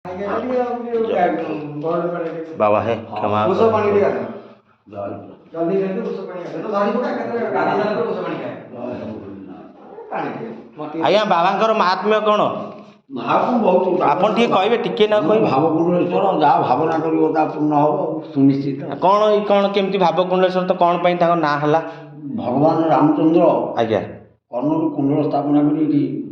बाबा है क्षमा आज्ञा बाबा महात्म्य कौन आप कहे टिके ना कह भावकुंडलेश्वर जहाँ भावना कर पूर्ण हम सुनिश्चित कौन कौन केमती भावकुंडलेश्वर तो कौन पाई ना है भगवान रामचंद्र आज्ञा कर्णरू कुंडल स्थापना कर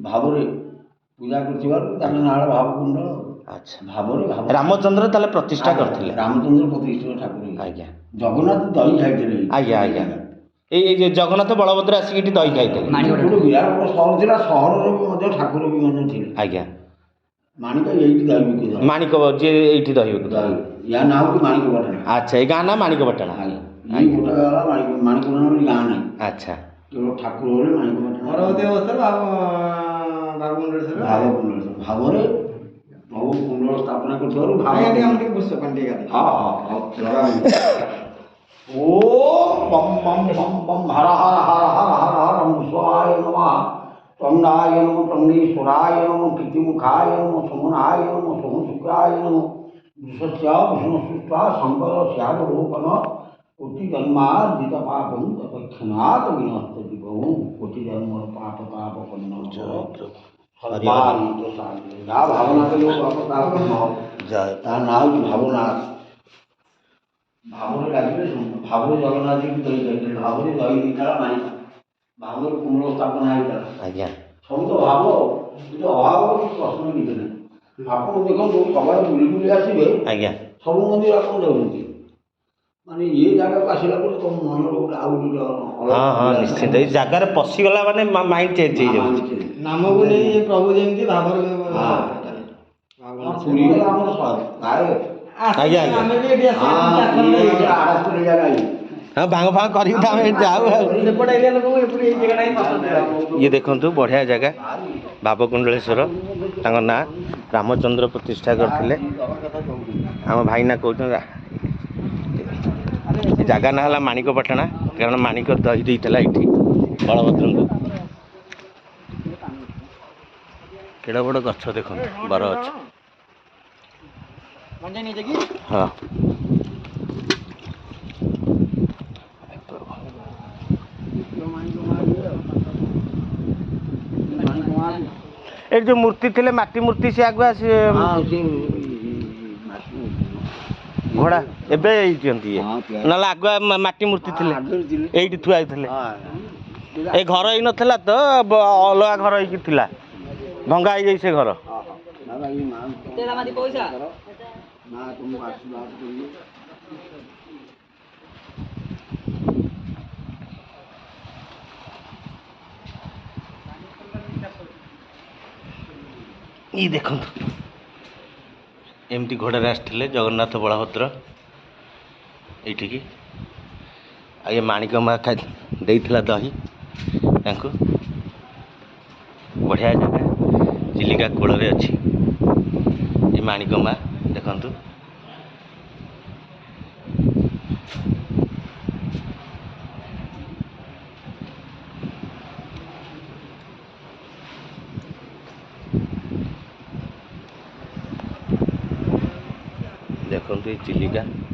भाव पूजा कर ना भावकुंडल अच्छा भाव रामचंद्र ताले प्रतिष्ठा करते रामचंद्र प्रतिष्ठित ठाकुर आज्ञा जगन्नाथ दही खाई आज्ञा आज्ञा ये जगन्नाथ बलभद्र आसिक दही खाई विराट बड़ सहर था सहर ठाकुर भी आज्ञा माणिक यही दही बिक माणिक जी ये दही बिक या ना हूँ माणिक पटना अच्छा ये गाँ ना माणिक पटना ये गोटे माणिक पटना गाँ ना अच्छा केवल ठाकुर माणिक पटना भाव प्रभु कुंडल स्थापना कर ओम बम बम बम बम हर हर हर हर हर हर विश्वाय नमः टंडाय नमः टंडीश्वराय नमः कीर्तिमुखाय नमः सुमनाय नमः सोमशुक्राय नमः विश्वस्या विष्णुसृष्टा शंकर श्यामरूपन कोटि जन्मार्जित पापं तत्क्षणात् विनश्यति बहु कोटि जन्म पाप ताप भावना के लोग भावना भाव लगे भाव जगन्नाथ जी की दही खाई भाव दही दीता माणिक भाव कुंडल स्थापना आज्ञा सब तो भाव अभाव किसी प्रश्न किसी ना आप देखो सब बुली बुली आसवे आज्ञा सब मंदिर आप जाऊँगी माने ये जगह को आसला तुम मन हाँ हाँ निश्चित ये जगार पशिगला माने माइंड चेंज हो जाए नाम को नहीं प्रभु जमी भाव आज्ञा हाँ भांग फांग कर जाऊ ये देखु बढ़िया जगह भावकुंडलेश्वर ना रामचंद्र प्रतिष्ठा करते आम भाईना कहते जगह ना है माणिकपाटना कारण माणिक दही देता ये बलभद्र को केड़ा बड़ गछ देख बर अच्छे हाँ ए जो मूर्ति थे माटी मूर्ति से आगुआ से घोड़ा एबे ना आगुआ माटी मूर्ति थे ये थुआ ए घर ही नाला तो अलग घर ही भंगा हो से घर ये देखो एमती घोड़े आसते जगन्नाथ बलभद्र ये आगे माणिक माँ देला दही बढ़िया जगह चिलिका कूल अच्छी ये माणिक माँ देखु देखो ये चिलिका